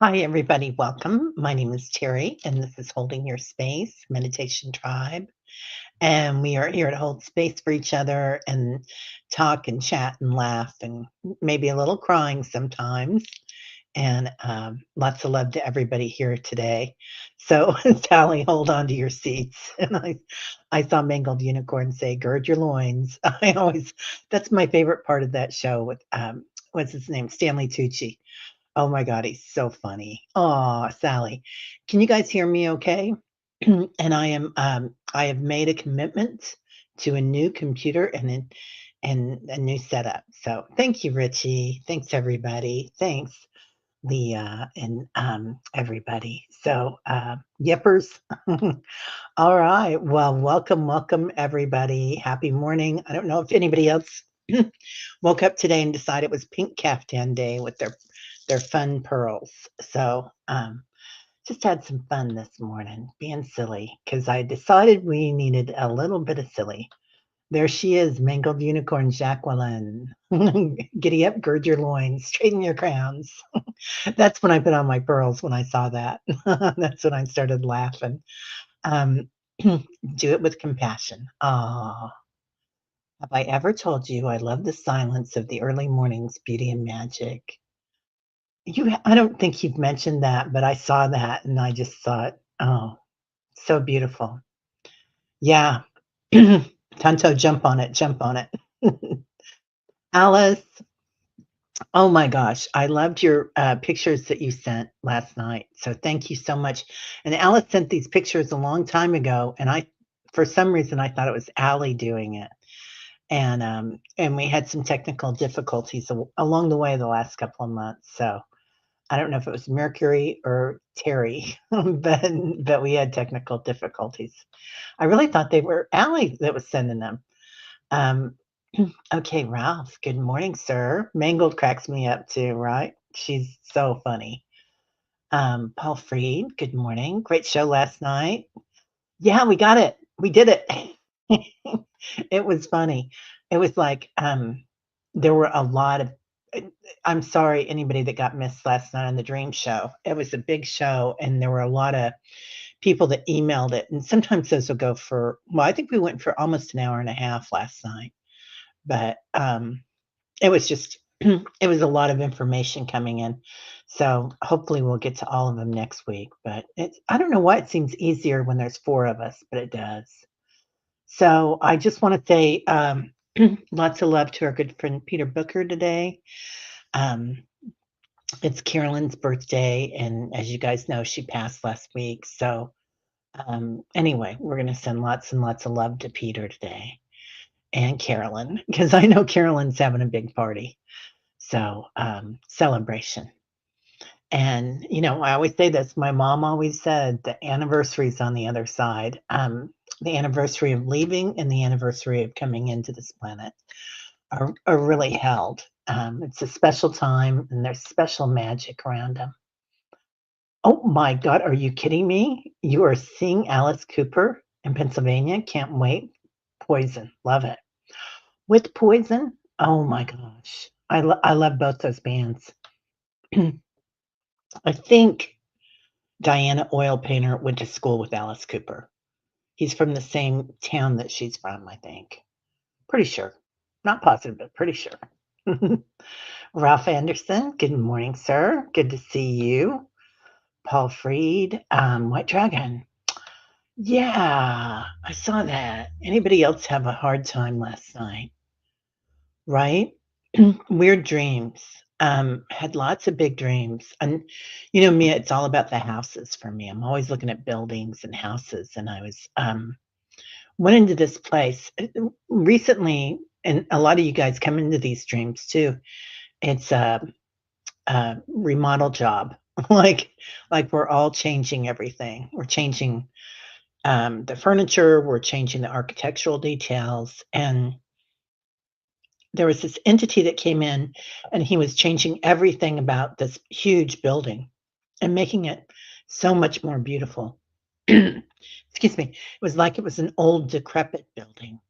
Hi, everybody. Welcome. My name is Terry, and this is Holding Your Space Meditation Tribe. And we are here to hold space for each other and talk and chat and laugh and maybe a little crying sometimes. And lots of love to everybody here today. So, Sally, hold on to your seats. And I saw Mangled Unicorn say, "Gird your loins." That's my favorite part of that show with what's his name, Stanley Tucci. Oh my god, he's so funny. Aw, Sally. Can you guys hear me okay? And I have made a commitment to a new computer and a new setup. So thank you, Richie. Thanks, everybody. Thanks, Leah and everybody. So yippers. All right. Well, welcome, everybody. Happy morning. I don't know if anybody else woke up today and decided it was Pink Caftan Day with their fun pearls. So just had some fun this morning, being silly, because I decided we needed a little bit of silly. There she is, mangled unicorn Jacqueline. Giddy up, gird your loins, straighten your crowns. That's when I put on my pearls when I saw that. That's when I started laughing. Um, do it with compassion. Ah, have I ever told you I love the silence of the early morning's beauty and magic? I don't think you've mentioned that, but I saw that and I just thought, "Oh, so beautiful." Yeah. Tonto, jump on it, jump on it. Alice, oh my gosh, I loved your, pictures that you sent last night, so thank you so much. And Alice sent these pictures a long time ago, and for some reason, I thought it was Allie doing it. And we had some technical difficulties along the way the last couple of months, so I don't know if it was Mercury or Terry, but we had technical difficulties. I really thought they were Allie that was sending them. Um, okay, Ralph, good morning, sir. Mangled cracks me up too, right? She's so funny. Paul Freed, good morning. Great show last night. Yeah, we got it. We did it. It was funny. It was like, there were a lot of uh, I'm sorry, anybody that got missed last night on the dream show. It was a big show, and there were a lot of people that emailed it, and sometimes those will go for well, I think we went for almost an hour and a half last night, but, it was just it was a lot of information coming in. So, hopefully, we'll get to all of them next week, but I don't know why it seems easier when there's 4 of us, but it does. So I just want to say lots of love to our good friend Peter Booker today. Um, it's Carolyn's birthday, and as you guys know, she passed last week. So anyway, we're going to send lots and lots of love to Peter today and Carolyn because I know Carolyn's having a big party. So celebration. And, I always say this. My mom always said the anniversary's on the other side. The anniversary of leaving and the anniversary of coming into this planet are really held. It's a special time and there's special magic around them. Oh my God, are you kidding me? You are seeing Alice Cooper in Pennsylvania. Can't wait. Poison. Love it. With Poison? Oh my gosh. I love both those bands. I think Diana Oil Painter went to school with Alice Cooper. He's from the same town that she's from, I think. Pretty sure. Not positive, but pretty sure. Ralph Anderson, good morning, sir. Good to see you. Paul Freed, White Dragon. Yeah, I saw that. Anybody else have a hard time last night? Right? Weird dreams. Had lots of big dreams. And me, it's all about the houses for me. I'm always looking at buildings and houses. And I was went into this place recently, and a lot of you guys come into these dreams too. It's a remodel job. like we're all changing everything. We're changing the furniture, we're changing the architectural details, and there was this entity that came in and he was changing everything about this huge building and making it so much more beautiful. Excuse me. It was like it was an old decrepit building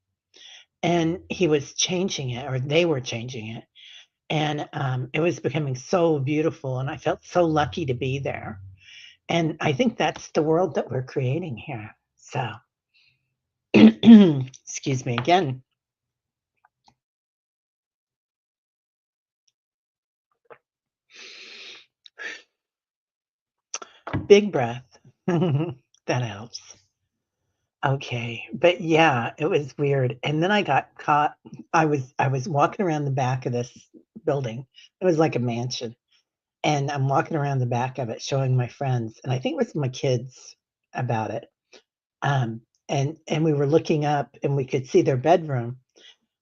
and he was changing it or they were changing it. and, it was becoming so beautiful, and I felt so lucky to be there, and I think that's the world that we're creating here, so excuse me again. Big breath. That helps. Okay, but yeah, it was weird, and then I got caught. I was walking around the back of this building. It was like a mansion, and I'm walking around the back of it showing my friends, and I think it was my kids about it. And we were looking up and we could see their bedroom,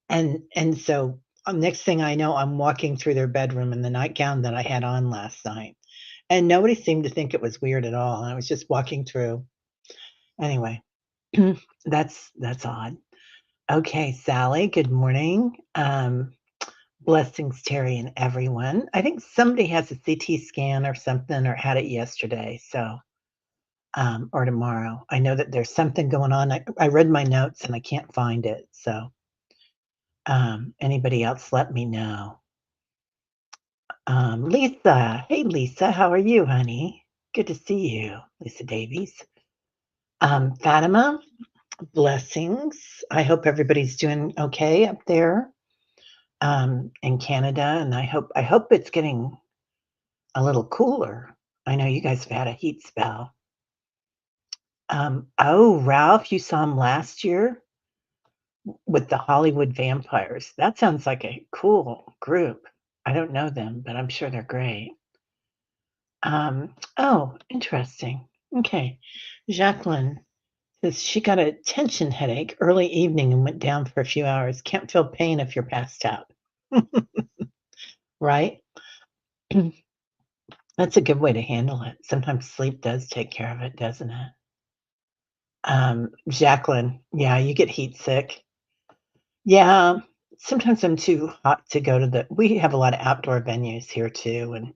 and so, next thing I know, I'm walking through their bedroom in the nightgown that I had on last night, and nobody seemed to think it was weird at all. I was just walking through. Anyway, that's odd. Okay, Sally, good morning. Blessings, Terry, and everyone. I think somebody has a CT scan or something or had it yesterday, so, or tomorrow. I know that there's something going on. I read my notes and I can't find it, so, anybody else, let me know. Lisa. Hey, Lisa, how are you, honey? Good to see you, Lisa Davies. Fatima, blessings. I hope everybody's doing okay up there, in Canada, and I hope it's getting a little cooler. I know you guys have had a heat spell. Oh, Ralph, you saw him last year with the Hollywood Vampires. That sounds like a cool group. I don't know them, but I'm sure they're great. Oh, interesting. Okay. Jacqueline says she got a tension headache early evening and went down for a few hours. Can't feel pain if you're passed out. Right? That's a good way to handle it. Sometimes sleep does take care of it, doesn't it? Jacqueline, yeah, you get heat sick. Yeah, sometimes I'm too hot to go to we have a lot of outdoor venues here too, and,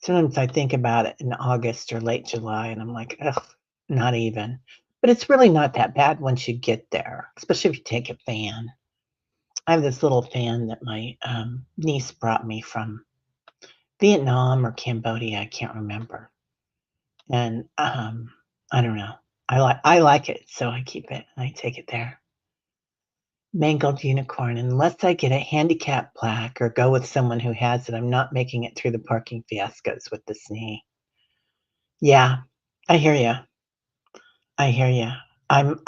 sometimes I think about it in August or late July, and I'm like, "Ugh, not even." But it's really not that bad once you get there, especially if you take a fan. I have this little fan that my, niece brought me from Vietnam or Cambodia, I can't remember, and, I don't know. I like it, so I keep it, I take it there. Mangled unicorn, unless I get a handicap plaque or go with someone who has it, I'm not making it through the parking fiascos with this knee. Yeah, I hear you. I hear you. I'm,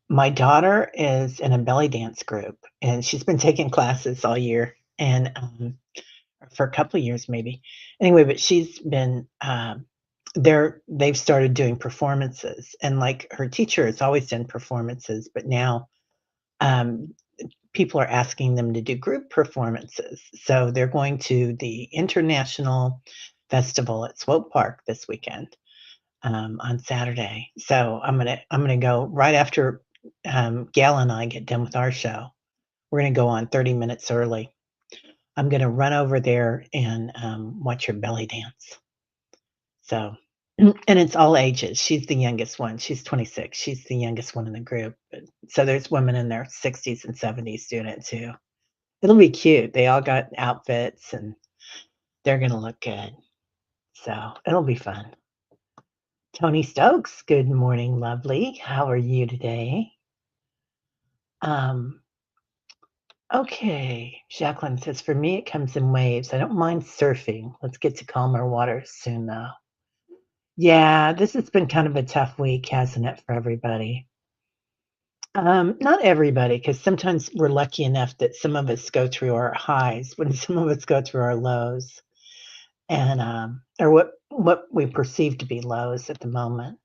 my daughter is in a belly dance group, and she's been taking classes all year and, for a couple of years maybe. Anyway, but she's been, they've started doing performances, and, like, her teacher has always done performances, but now, um, people are asking them to do group performances. So they're going to the International Festival at Swope Park this weekend, on Saturday. So I'm gonna go right after, Gail and I get done with our show. We're gonna go on 30 minutes early. I'm gonna run over there and, watch her belly dance. So and it's all ages. She's the youngest one. She's 26. She's the youngest one in the group. But so there's women in their 60s and 70s doing it too. It'll be cute. They all got outfits and they're gonna look good. So it'll be fun. Tony Stokes, good morning, lovely. How are you today? Um, okay. Jacqueline says, for me, it comes in waves. I don't mind surfing. Let's get to calmer waters soon, though. Yeah, this has been kind of a tough week, hasn't it, for everybody? Not everybody, because sometimes we're lucky enough that some of us go through our highs when some of us go through our lows. And, or what we perceive to be lows at the moment.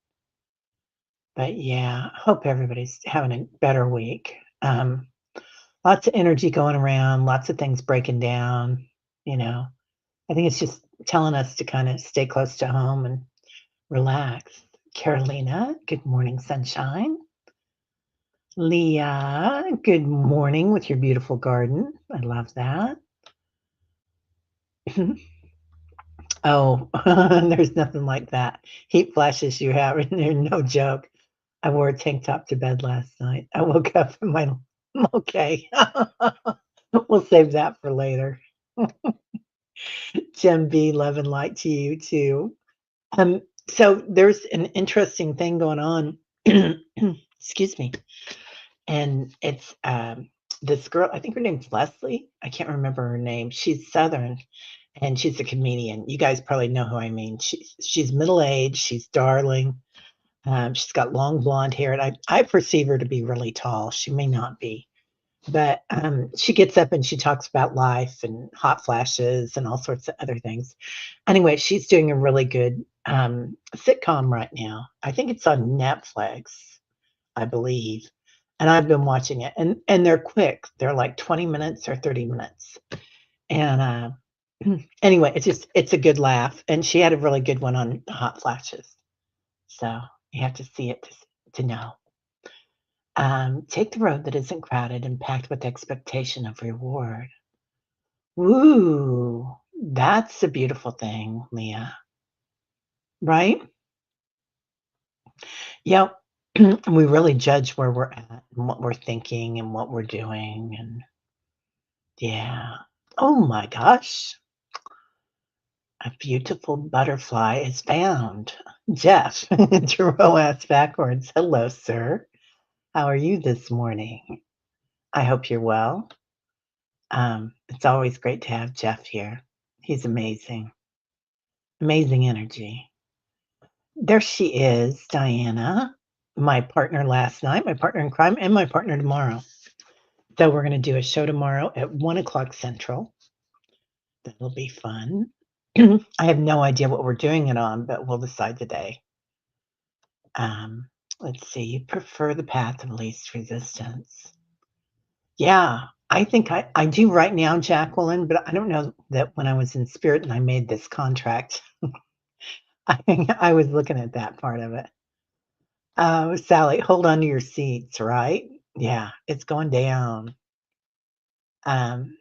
But yeah, I hope everybody's having a better week. Lots of energy going around, lots of things breaking down, you know. I think it's just telling us to kind of stay close to home and relax. Carolina, good morning, sunshine. Leah, good morning with your beautiful garden. I love that. Oh, there's nothing like that. Heat flashes you have, and they're no joke. I wore a tank top to bed last night. I woke up and my I'm okay. We'll save that for later. Gem B, love and light to you too. Um, so there's an interesting thing going on. Excuse me. And it's this girl, I think her name's Leslie. I can't remember her name. She's Southern and she's a comedian. You guys probably know who I mean. She's middle aged, she's darling. She's got long blonde hair, and I perceive her to be really tall. She may not be, but she gets up and she talks about life and hot flashes and all sorts of other things. Anyway, she's doing a really good sitcom right now. I think it's on Netflix, I believe. And I've been watching it, and they're quick. They're like 20 minutes or 30 minutes. And anyway, it's a good laugh. And she had a really good one on hot flashes. So you have to see it to know. Take the road that isn't crowded and packed with expectation of reward. Ooh, that's a beautiful thing, Leah. Right? Yep. We really judge where we're at and what we're thinking and what we're doing. And yeah. Oh my gosh. A beautiful butterfly is found. Jeff, Tarot asked backwards. Hello, sir. How are you this morning? I hope you're well. It's always great to have Jeff here. He's amazing. Amazing energy. There she is, Diana, my partner last night, my partner in crime, and my partner tomorrow. So we're going to do a show tomorrow at 1 o'clock Central. That'll be fun. I have no idea what we're doing it on, but we'll decide today. Um, let's see. You prefer the path of least resistance. Yeah, I think I do right now, Jacqueline, but I don't know that when I was in spirit and I made this contract, I was looking at that part of it. Sally, hold on to your seats, right? Yeah, it's going down. Um,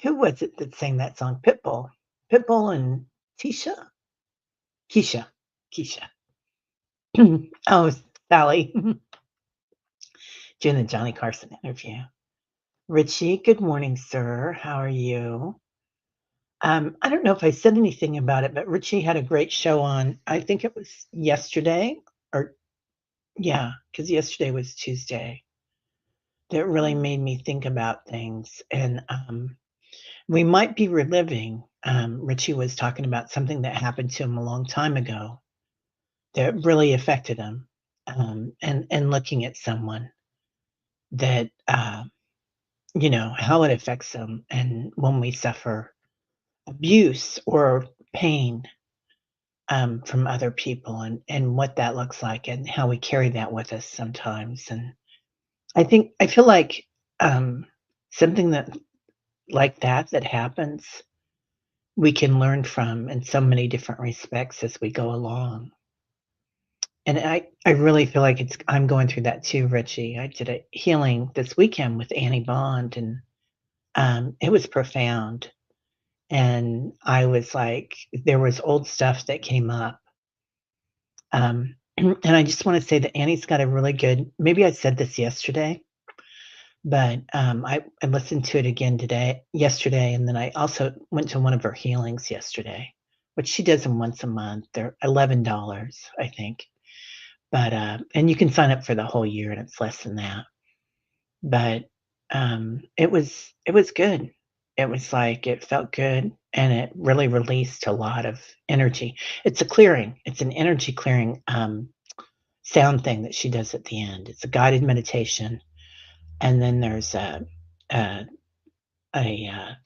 who was it that sang that song? Pitbull. Pitbull and Tisha? Keisha. Keisha. Oh, Sally. Doing the Johnny Carson interview. Richie, good morning, sir. How are you? I don't know if I said anything about it, but Richie had a great show on. I think it was yesterday, or yeah, because yesterday was Tuesday. That really made me think about things, and we might be reliving. Richie was talking about something that happened to him a long time ago that really affected him, and looking at someone that how it affects them, and when we suffer abuse or pain from other people and what that looks like and how we carry that with us sometimes. And I feel like something that like that happens, we can learn from in so many different respects as we go along. And I really feel like I'm going through that too, Richie. I did a healing this weekend with Annie Bond, and it was profound. And I was like, there was old stuff that came up. And I just want to say that Annie's got a really good, maybe I said this yesterday, but I listened to it again yesterday. And then I also went to one of her healings yesterday, which she does them once a month. They're $11, I think. But, and you can sign up for the whole year and it's less than that. But it was good. It was like, it felt good and it really released a lot of energy. It's a clearing. It's an energy clearing sound thing that she does at the end. It's a guided meditation, and then there's a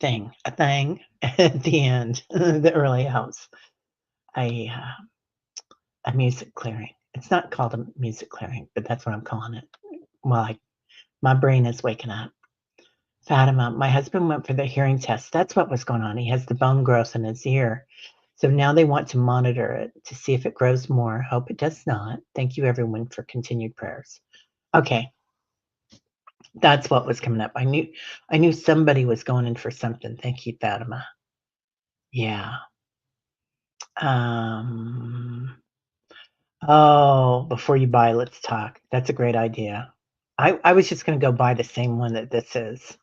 thing at the end that really helps. A a music clearing. It's not called a music clearing, but that's what I'm calling it. Well, my brain is waking up. Fatima, my husband went for the hearing test. That's what was going on. He has the bone growth in his ear. So now they want to monitor it to see if it grows more. Hope it does not. Thank you, everyone, for continued prayers. Okay, that's what was coming up. I knew somebody was going in for something. Thank you, Fatima. Yeah. Um, oh, before you buy, let's talk. That's a great idea. I was just going to go buy the same one that this is.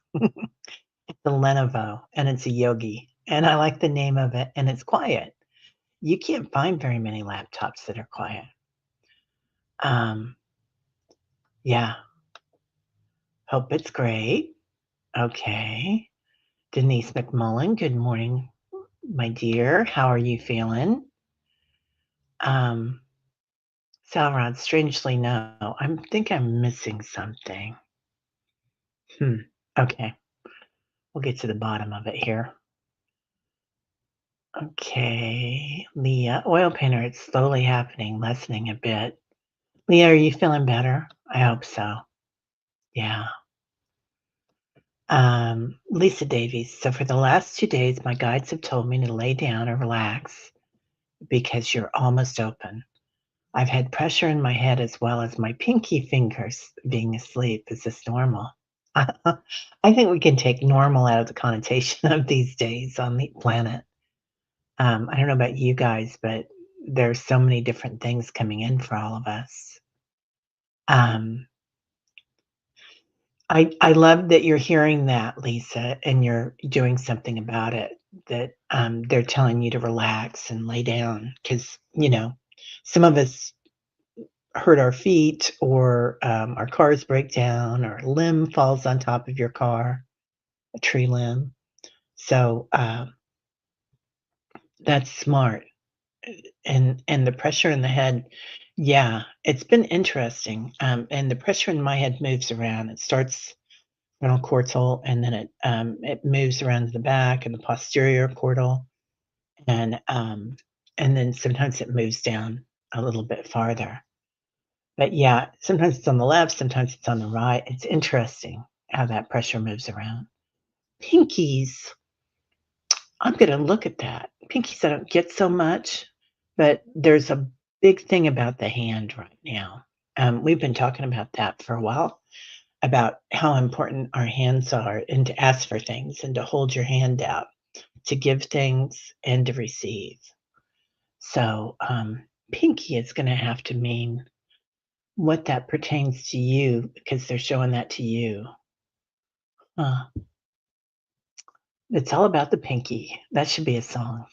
the Lenovo, and it's a Yogi, and I like the name of it, and it's quiet. You can't find very many laptops that are quiet. Um, yeah, hope it's great. Okay. Denise McMullen, good morning, my dear. How are you feeling? Um, Salrod, strangely, no. I think I'm missing something. Hmm. Okay. We'll get to the bottom of it here. Okay. Leah, oil painter, it's slowly happening, lessening a bit. Leah, are you feeling better? I hope so. Yeah. Lisa Davies. So for the last 2 days, my guides have told me to lay down or relax because you're almost open. I've had pressure in my head as well as my pinky fingers being asleep. Is this normal? I think we can take normal out of the connotation of these days on the planet. I don't know about you guys, but there's so many different things coming in for all of us. Um, I love that you're hearing that, Lisa, and you're doing something about it. That they're telling you to relax and lay down because some of us hurt our feet or our cars break down or a limb falls on top of your car, a tree limb. So that's smart. And the pressure in the head, yeah, it's been interesting. And the pressure in my head moves around. It starts frontal cortical, and then it moves around to the back and the posterior cortical, and and then sometimes it moves down a little bit farther. But yeah, sometimes it's on the left, sometimes it's on the right. It's interesting how that pressure moves around. Pinkies, I'm gonna look at that. Pinkies I don't get so much, but there's a big thing about the hand right now. We've been talking about that for a while, about how important our hands are and to ask for things and to hold your hand out, to give things and to receive. So, pinky is gonna have to mean what that pertains to you because they're showing that to you. Huh. It's all about the pinky. That should be a song.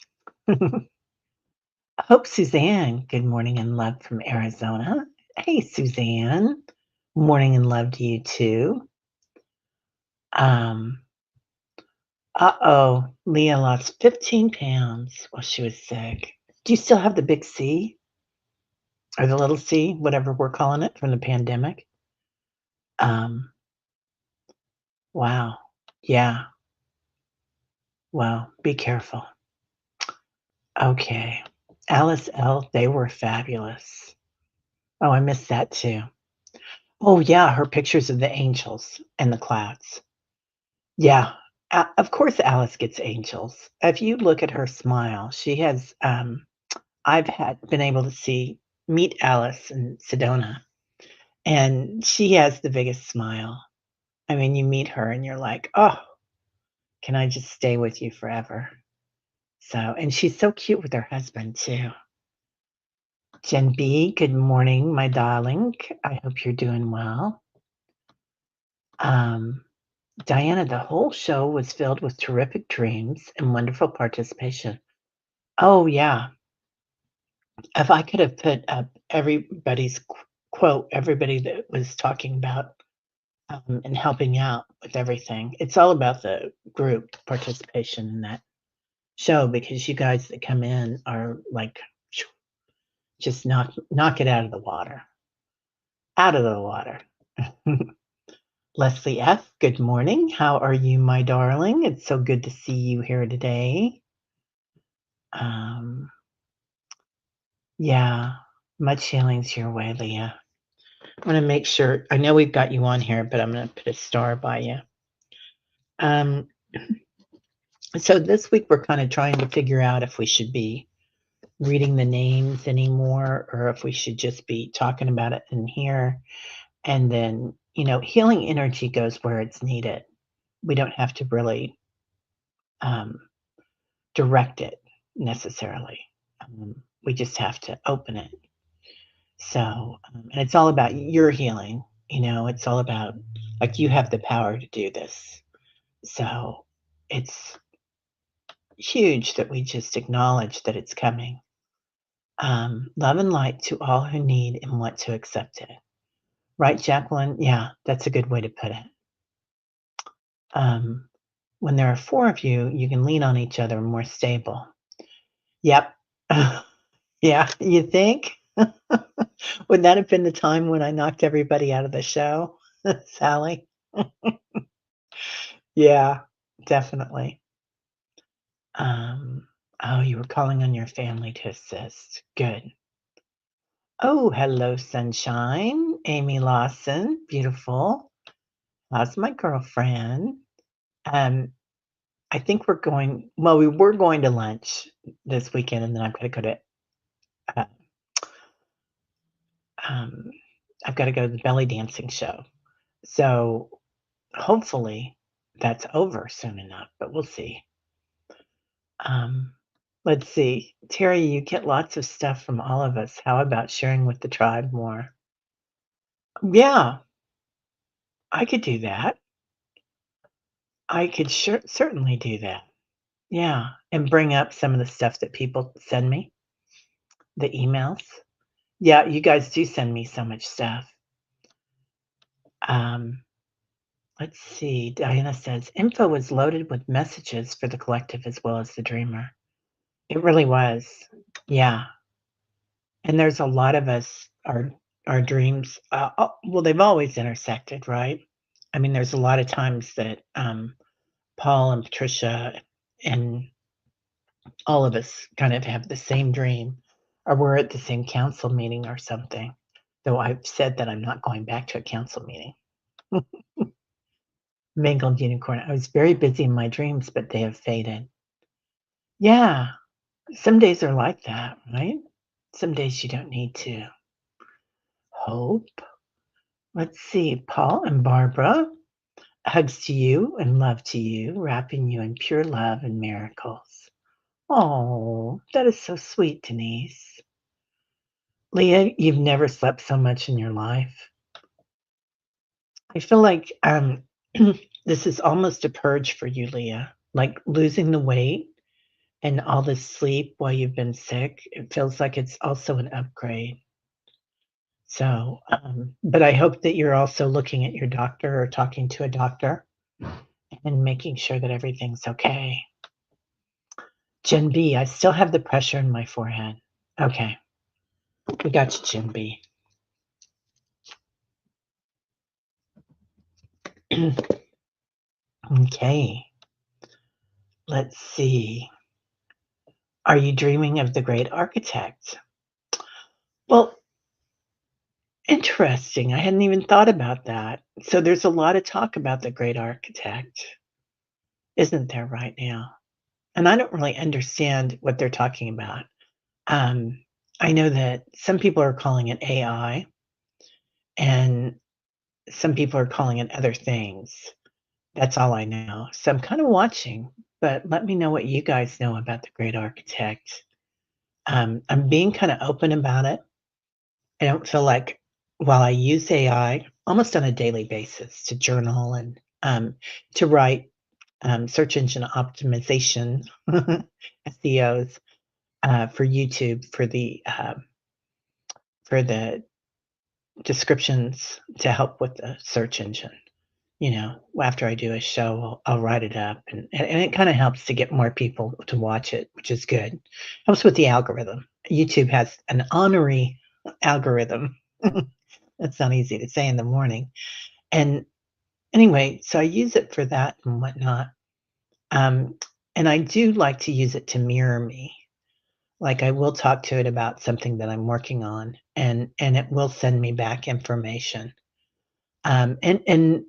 Hope Suzanne, good morning and love from Arizona. Hey, Suzanne. Morning and love to you too. Um, uh-oh, Leah lost 15 pounds while she was sick. Do you still have the big C or the little C, whatever we're calling it from the pandemic? Um, wow. Yeah. Well, be careful. Okay. Alice L., they were fabulous. Oh, I missed that too. Oh, yeah, her pictures of the angels and the clouds. Yeah. Of course, Alice gets angels. If you look at her smile, she has, I've had been able to meet Alice in Sedona, and she has the biggest smile. I mean, you meet her and you're like, "Oh, can I just stay with you forever?" So, and she's so cute with her husband too. Jen B, good morning, my darling. I hope you're doing well. Um, Diana, the whole show was filled with terrific dreams and wonderful participation. Oh, yeah. If I could have put up everybody's quote, everybody that was talking about and helping out with everything, it's all about the group participation in that show because you guys that come in are like, just knock it out of the water. Out of the water. Leslie F., good morning. How are you, my darling? It's so good to see you here today. Um, yeah, much healings your way, Leah. I'm going to make sure, I know we've got you on here, but I'm going to put a star by you. Um, so this week we're kind of trying to figure out if we should be reading the names anymore or if we should just be talking about it in here. And then, healing energy goes where it's needed. We don't have to really um, direct it necessarily. We just have to open it. So, and it's all about your healing. It's all about like you have the power to do this. So, it's huge that we just acknowledge that it's coming. Love and light to all who need and want to accept it. Right, Jacqueline? Yeah, that's a good way to put it. Um, when there are four of you, you can lean on each other and more stable. Yep. Yeah, you think? Would that have been the time when I knocked everybody out of the show, Sally? Yeah, definitely. Um, oh, you were calling on your family to assist. Good. Oh, hello, sunshine. Amy Lawson, beautiful. How's my girlfriend? Um, I think we were going to lunch this weekend, and then uh, um, I've got to go to the belly dancing show. So hopefully that's over soon enough, but we'll see. Um, let's see. Terry, you get lots of stuff from all of us. How about sharing with the tribe more? Yeah, I could do that. I could certainly do that. Yeah, and bring up some of the stuff that people send me, the emails. Yeah, you guys do send me so much stuff. Um, let's see. Diana says info was loaded with messages for the collective as well as the dreamer. It really was. Yeah. And there's a lot of us, our dreams, well, they've always intersected, right? I mean, there's a lot of times that Paul and Patricia and all of us kind of have the same dream, or we're at the same council meeting or something. Though I've said that I'm not going back to a council meeting. Mangled unicorn. I was very busy in my dreams, but they have faded. Yeah, some days are like that, right? Some days you don't need to. Hope. Let's see. Paul and Barbara. Hugs to you and love to you, wrapping you in pure love and miracles. Oh, that is so sweet, Denise. Leah, you've never slept so much in your life. I feel like this is almost a purge for you, Leah. Like losing the weight and all the sleep while you've been sick. It feels like it's also an upgrade. So, but I hope that you're also looking at your doctor or talking to a doctor and making sure that everything's okay. Jen B, I still have the pressure in my forehead. Okay, we got you, Jen B. Okay, let's see. Are you dreaming of the great architect? Well, interesting. I hadn't even thought about that. So there's a lot of talk about the great architect, isn't there, right now? And I don't really understand what they're talking about. Um, I know that some people are calling it AI, and some people are calling it other things. That's all I know. So I'm kind of watching, but let me know what you guys know about the great architect. I'm being kind of open about it. I don't feel like while I use AI almost on a daily basis to journal and to write search engine optimization SEOs for YouTube for the descriptions to help with the search engine. You know, after I do a show, I'll write it up, and it kinda helps to get more people to watch it, which is good. Helps with the algorithm. YouTube has an honorary algorithm. That's not easy to say in the morning. And anyway, so I use it for that and whatnot. Um, and I do like to use it to mirror me. Like, I will talk to it about something that I'm working on, and it will send me back information. And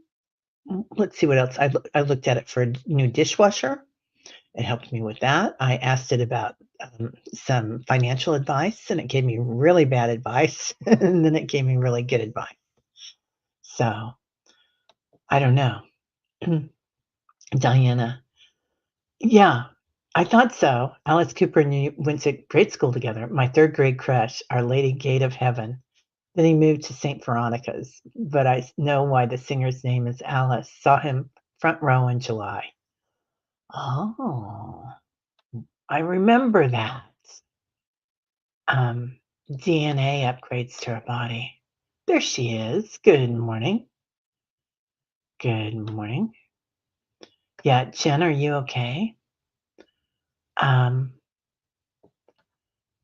let's see what else. I looked at it for a new dishwasher. It helped me with that. I asked it about, some financial advice, and it gave me really bad advice, and then it gave me really good advice. So, I don't know. Diana. Yeah, I thought so. Alice Cooper and you went to grade school together. My 3rd grade crush, Our Lady Gate of Heaven. Then he moved to St. Veronica's, but I know why the singer's name is Alice. Saw him front row in July. Oh, I remember that. Um, DNA upgrades to her body. There she is. Good morning. Good morning. Yeah, Jen, are you okay? Um,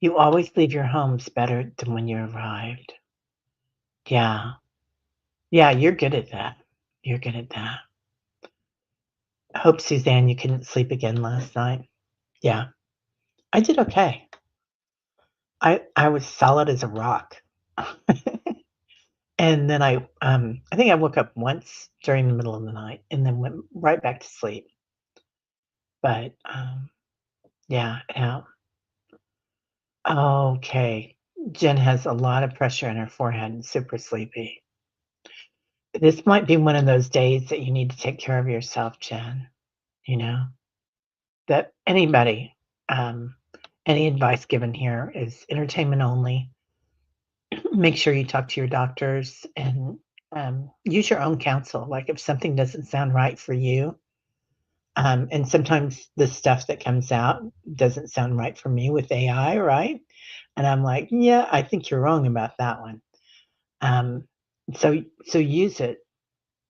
you always leave your homes better than when you arrived. Yeah. Yeah, you're good at that. You're good at that. I hope, Suzanne, you couldn't sleep again last night. Yeah, I did okay. I was solid as a rock. And then I think I woke up once during the middle of the night and then went right back to sleep. But, yeah, yeah. Okay. Jen has a lot of pressure in her forehead and super sleepy. This might be one of those days that you need to take care of yourself, Jen, you know? That anybody, um, any advice given here is entertainment only. Make sure you talk to your doctors and, use your own counsel. Like, if something doesn't sound right for you, and sometimes the stuff that comes out doesn't sound right for me with AI, right? And I'm like, "Yeah, I think you're wrong about that one." Um, so use it.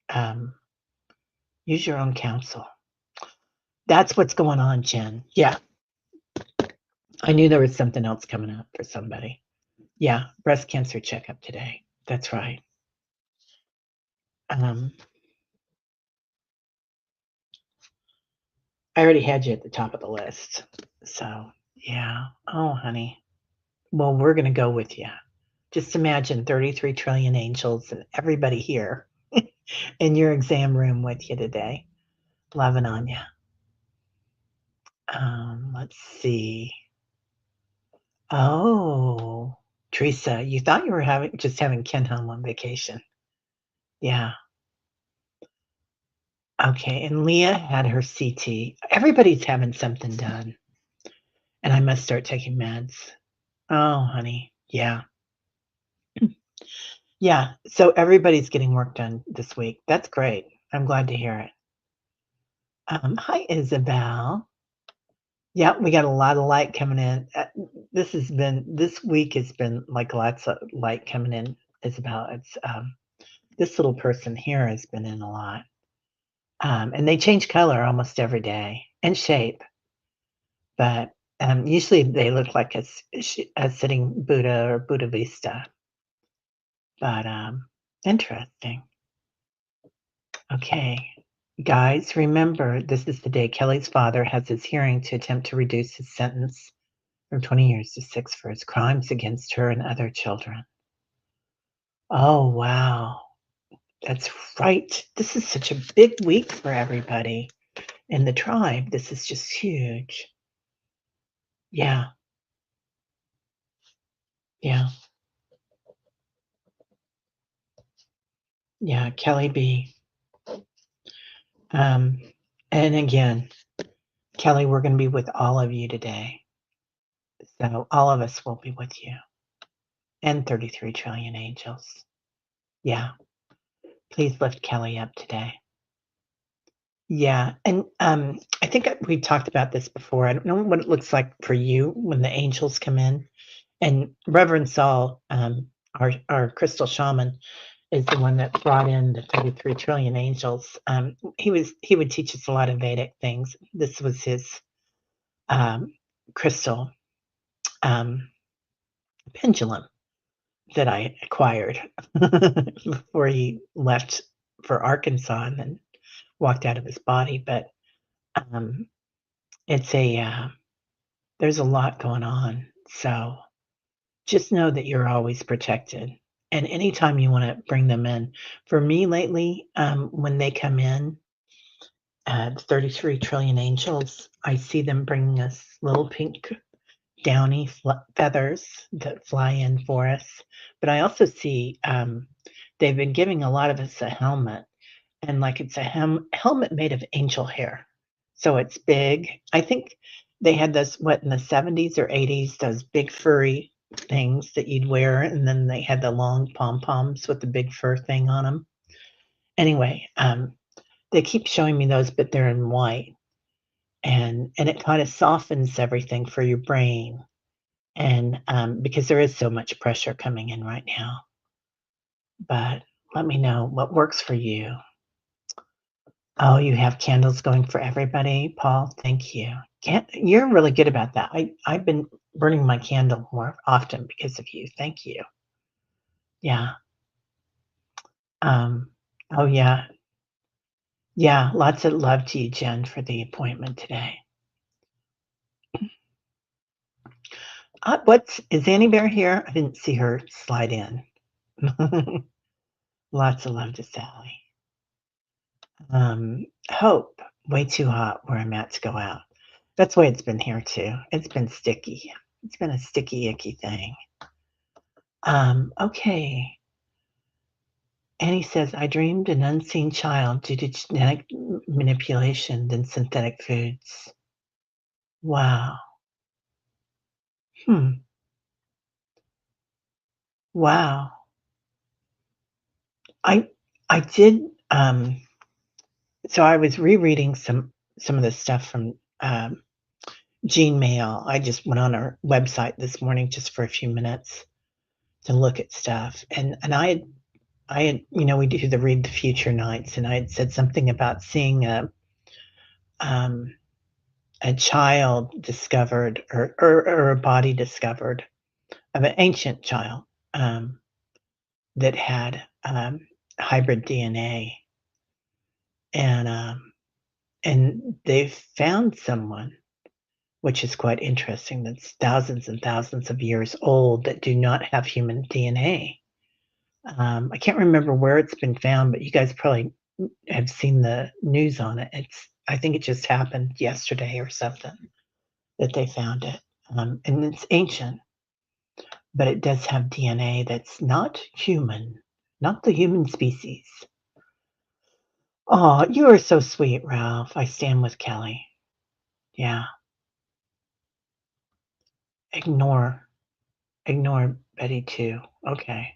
Um, use your own counsel. That's what's going on, Jen. Yeah, I knew there was something else coming up for somebody. Yeah, breast cancer checkup today. That's right. Um, I already had you at the top of the list. So, yeah. Oh, honey. Well, we're gonna go with you. Just imagine 33 trillion angels and everybody here in your exam room with you today, loving on you. Let's see. Oh, Teresa, you thought you were having Ken home on vacation. Yeah. Okay. And Leah had her CT. Everybody's having something done, and I must start taking meds. Oh, honey. Yeah. Yeah. So everybody's getting work done this week. That's great. I'm glad to hear it. Hi, Isabel. Yeah, we got a lot of light coming in. This week has been like lots of light coming in, Isabel. It's this little person here has been in a lot. And they change color almost every day and shape, but usually they look like a sitting Buddha or Buddha Vista. But interesting. Okay. Guys, remember this is the day Kelly's father has his hearing to attempt to reduce his sentence from 20 years to 6 for his crimes against her and other children. Oh, wow. That's right. This is such a big week for everybody in the tribe. This is just huge. Yeah, yeah, yeah, Kelly B. Um, and again, Kelly, we're going to be with all of you today. So all of us will be with you and 33 trillion angels. Yeah, please lift Kelly up today. Yeah, and I think we talked about this before. I don't know what it looks like for you when the angels come in. And Reverend Saul, our crystal shaman, is the one that brought in the 33 trillion angels. He would teach us a lot of Vedic things. This was his um, crystal um, pendulum that I acquired before he left for Arkansas and then walked out of his body. But um, it's a there's a lot going on. So just know that you're always protected. And anytime you want to bring them in, for me lately, when they come in, 33 trillion angels, I see them bringing us little pink downy feathers that fly in for us. But I also see they've been giving a lot of us a helmet, and like it's a helmet made of angel hair. So it's big. I think they had this, what, in the 70s or 80s, those big furry things that you'd wear, and then they had the long pom-poms with the big fur thing on them. Anyway, they keep showing me those, but they're in white. and it kinda softens everything for your brain, and, because there is so much pressure coming in right now, but let me know what works for you. Oh, you have candles going for everybody, Paul? Thank you. You're really good about that. I've been burning my candle more often because of you. Thank you. Yeah. Um, oh, yeah. Yeah, lots of love to you, Jen, for the appointment today. Is Annie Bear here? I didn't see her slide in. Lots of love to Sally. Hope, way too hot where I'm at to go out. That's the way it's been here too. It's been sticky. It's been a sticky, icky thing. Okay. Annie says, I dreamed an unseen child due to genetic manipulation than synthetic foods. Wow. Hmm. Wow. I I did so I was rereading some of the stuff from Jean Mail. I just went on her website this morning just for a few minutes to look at stuff. And I had, we do the read the future nights, and I had said something about seeing um a child discovered or a body discovered of an ancient child that had hybrid DNA, and they found someone, which is quite interesting, that's thousands and thousands of years old that do not have human DNA. I can't remember where it's been found, but you guys probably have seen the news on it. I think it just happened yesterday or something that they found it, and it's ancient, but it does have DNA that's not human, not the human species. Oh, you are so sweet, Ralph. I stand with Kelly. Yeah. Ignore. Ignore Betty too. Okay.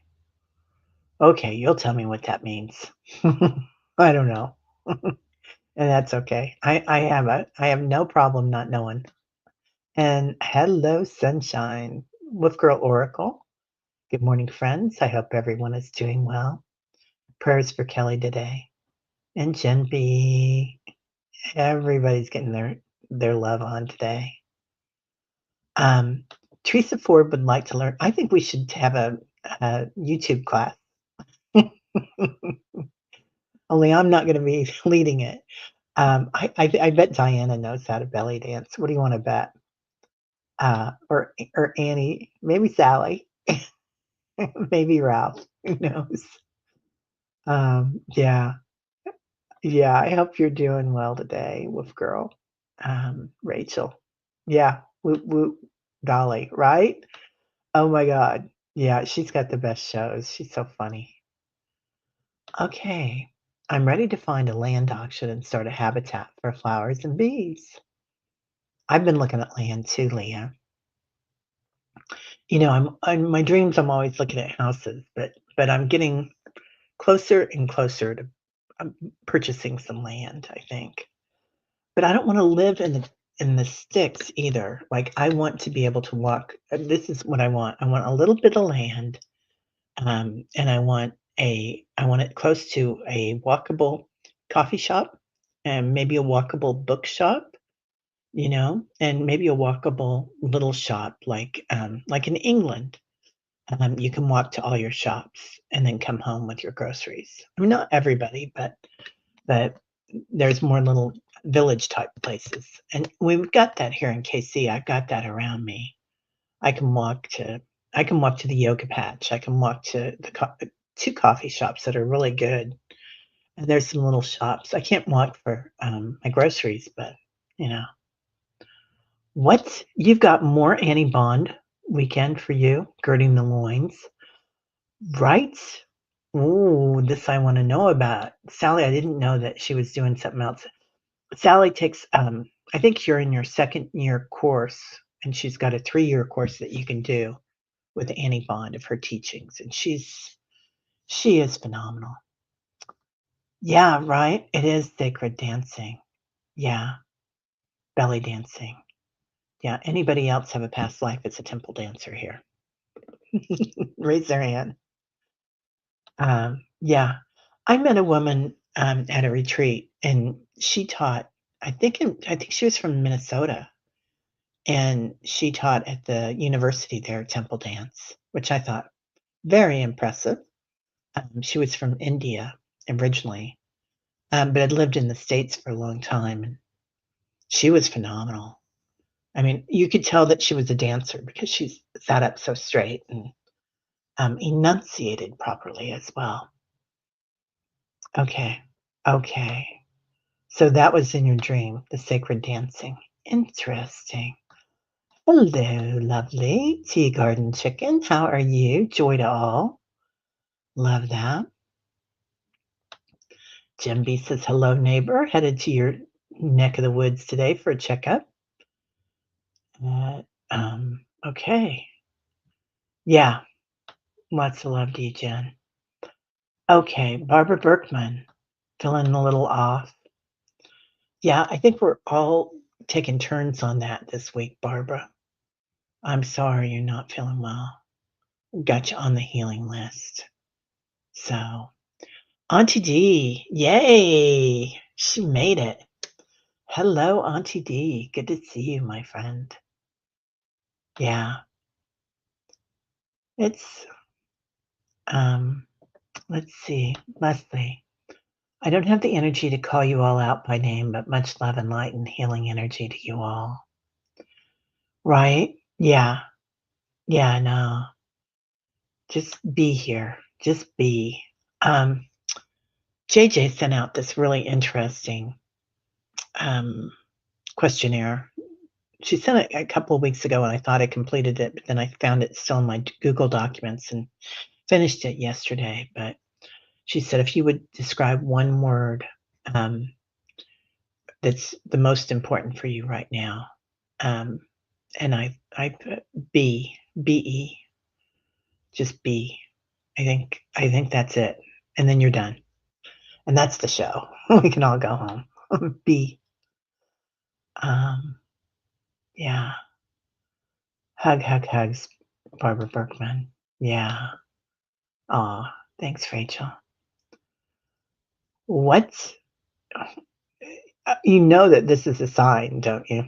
Okay, you'll tell me what that means. I don't know. And that's okay. I have no problem not knowing. And hello, sunshine. Wolf Girl Oracle. Good morning, friends. I hope everyone is doing well. Prayers for Kelly today. And Jen B. Everybody's getting their love on today. Um, Teresa Ford would like to learn. I think we should have a YouTube class. Only I'm not going to be leading it. I bet Diana knows how to belly dance. What do you want to bet? Or Annie, maybe Sally, maybe Ralph. Who knows? Yeah, yeah. I hope you're doing well today, Wolf Girl. Rachel. Yeah, whoop whoop, Dolly. Right? Oh my God. Yeah, she's got the best shows. She's so funny. Okay, I'm ready to find a land auction and start a habitat for flowers and bees. I've been looking at land too, Leah. I'm my dreams. I'm always looking at houses, but I'm getting closer and closer to purchasing some land, I think. But I don't want to live in the sticks either. Like I want to be able to walk. This is what I want. I want a little bit of land, and I want it close to a walkable coffee shop, and maybe a walkable bookshop. And maybe a walkable little shop like in England. You can walk to all your shops and then come home with your groceries. I mean, not everybody, but there's more little village type places, and we've got that here in KC. I've got that around me. I can walk to I can walk to the yoga patch. I can walk to two coffee shops that are really good, and there's some little shops. I can't walk for my groceries, but you know what? You've got more Annie Bond weekend for you, girding the loins. Right? Ooh, this I wanna know about. Sally, I didn't know that she was doing something else. Sally takes, I think you're in your 2nd year course, and she's got a 3-year course that you can do with Annie Bond of her teachings, and she is phenomenal. Yeah, right? It is sacred dancing. Yeah. belly dancing. Yeah, anybody else have a past life as a temple dancer here? Raise their hand. Yeah. I met a woman, at a retreat, and she taught I think she was from Minnesota, and she taught at the university there, temple dance, which I thought very impressive. She was from India originally, but had lived in the States for a long time, and she was phenomenal. I mean, you could tell that she was a dancer because she sat up so straight and, enunciated properly as well. Okay. Okay. So that was in your dream, the sacred dancing. Interesting. Hello, lovely tea garden chicken. How are you? Joy to all. Love that. Jim B says, hello, neighbor. Headed to your neck of the woods today for a checkup. Okay. Yeah. Lots of love to you, Jen. Okay. Barbara Berkman, feeling a little off. Yeah, I think we're all taking turns on that this week, Barbara. I'm sorry you're not feeling well. Got you on the healing list. So, Auntie D, yay! She made it. Hello, Auntie D. Good to see you, my friend. Yeah, it's, um, let's see, Leslie. I don't have the energy to call you all out by name, but much love and light and healing energy to you all. Right? Yeah. Yeah, no. Just be here. Just be. Um, JJ sent out this really interesting um, questionnaire. She sent it a couple of weeks ago, and I thought I completed it, but then I found it still in my Google Documents and finished it yesterday. But she said, if you would describe one word um, that's the most important for you right now, um, and I put be, just be. I think that's it, and then you're done, and that's the show. We can all go home. Be. Um, yeah. Hugs, Barbara Berkman. Yeah. Aw, thanks, Rachel. What? You know that this is a sign, don't you?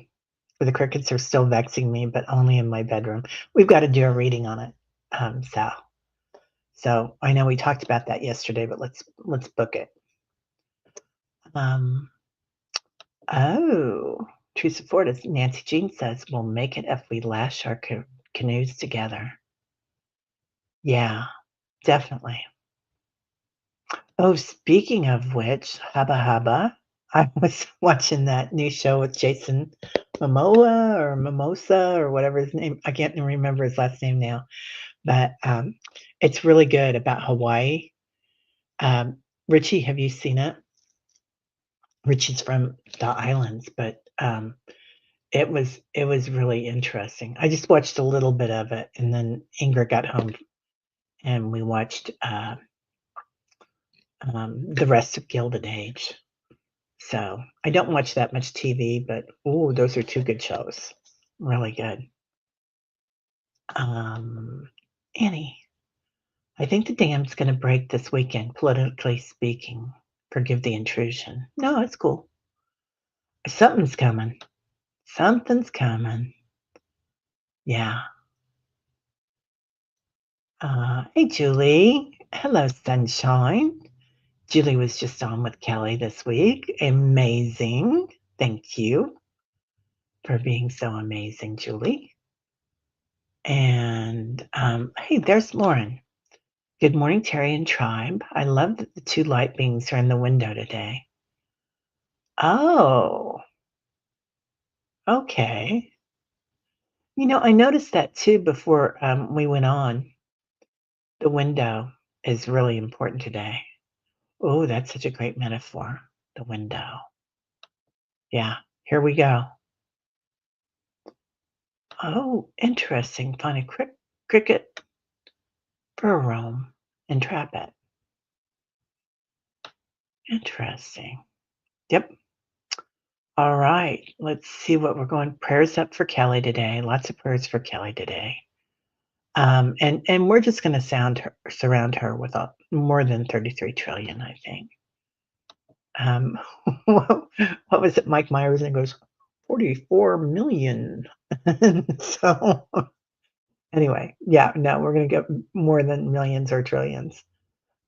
The crickets are still vexing me, but only in my bedroom. We've got to do a reading on it, Sal. So I know we talked about that yesterday, but let's book it. Um, oh, Teresa Ford, as Nancy Jean says, we'll make it if we lash our canoes together. Yeah, definitely. Oh, speaking of which, Hubba Hubba, I was watching that new show with Jason Momoa or Mimosa or whatever his name. I can't even remember his last name now, but it's really good about Hawaii. Richie, have you seen it? Richie's from the islands, but it was really interesting. I just watched a little bit of it, and then Ingrid got home, and we watched the rest of Gilded Age. So I don't watch that much TV, but oh, those are two good shows. Really good. Um, Annie, I think the dam's going to break this weekend, politically speaking. Forgive the intrusion. No, it's cool. Something's coming. Something's coming. Yeah. Hey, Julie. Hello, sunshine. Julie was just on with Kelly this week. Amazing. Thank you for being so amazing, Julie. And hey, there's Lauren. Good morning, Terry and Tribe. I love that the two light beings are in the window today. Oh, okay. I noticed that too before we went on. The window is really important today. Oh, that's such a great metaphor. The window. Yeah, here we go. Oh, interesting. Find a cricket for a roam and trap it. Interesting. Yep. All right, let's see what we're going. Prayers up for Kelly today. Lots of prayers for Kelly today. And we're just going to surround her with more than 33 trillion, I think. Um, what, what was it? Mike Myers and goes 44 million. So anyway, yeah, no, we're going to get more than millions or trillions.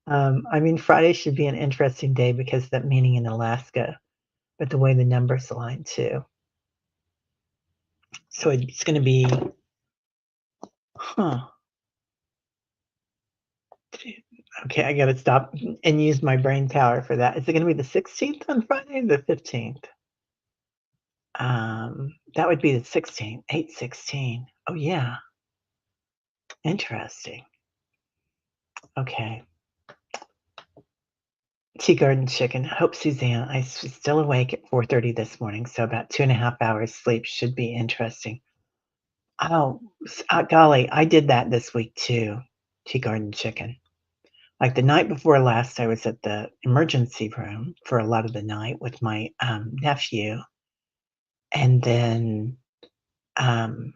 I mean, Friday should be an interesting day because of that meeting in Alaska, but the way the numbers align too. So it's going to be, huh? Okay, I got to stop and use my brain power for that. Is it going to be the 16th on Friday or the 15th? That would be the 16th, 8/16. Oh yeah, interesting. Okay. Tea Garden Chicken. Hope Suzanne. I was still awake at 4:30 this morning, so about 2.5 hours sleep should be interesting. Oh, golly, I did that this week too. Tea Garden Chicken. Like the night before last, I was at the emergency room for a lot of the night with my nephew, and then um,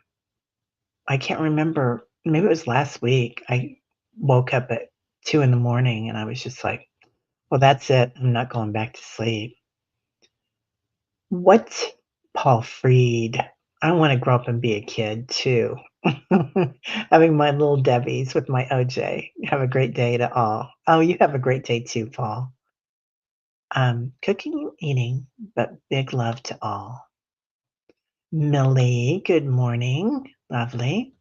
I can't remember. Maybe it was last week. I woke up at 2 in the morning, and I was just like, "Well, that's it. I'm not going back to sleep." What? Paul Freed. I wanna grow up and be a kid too. Having my little Debbies with my OJ. Have a great day to all. Oh, you have a great day too, Paul. Cooking, eating, but big love to all. Millie, good morning. Lovely.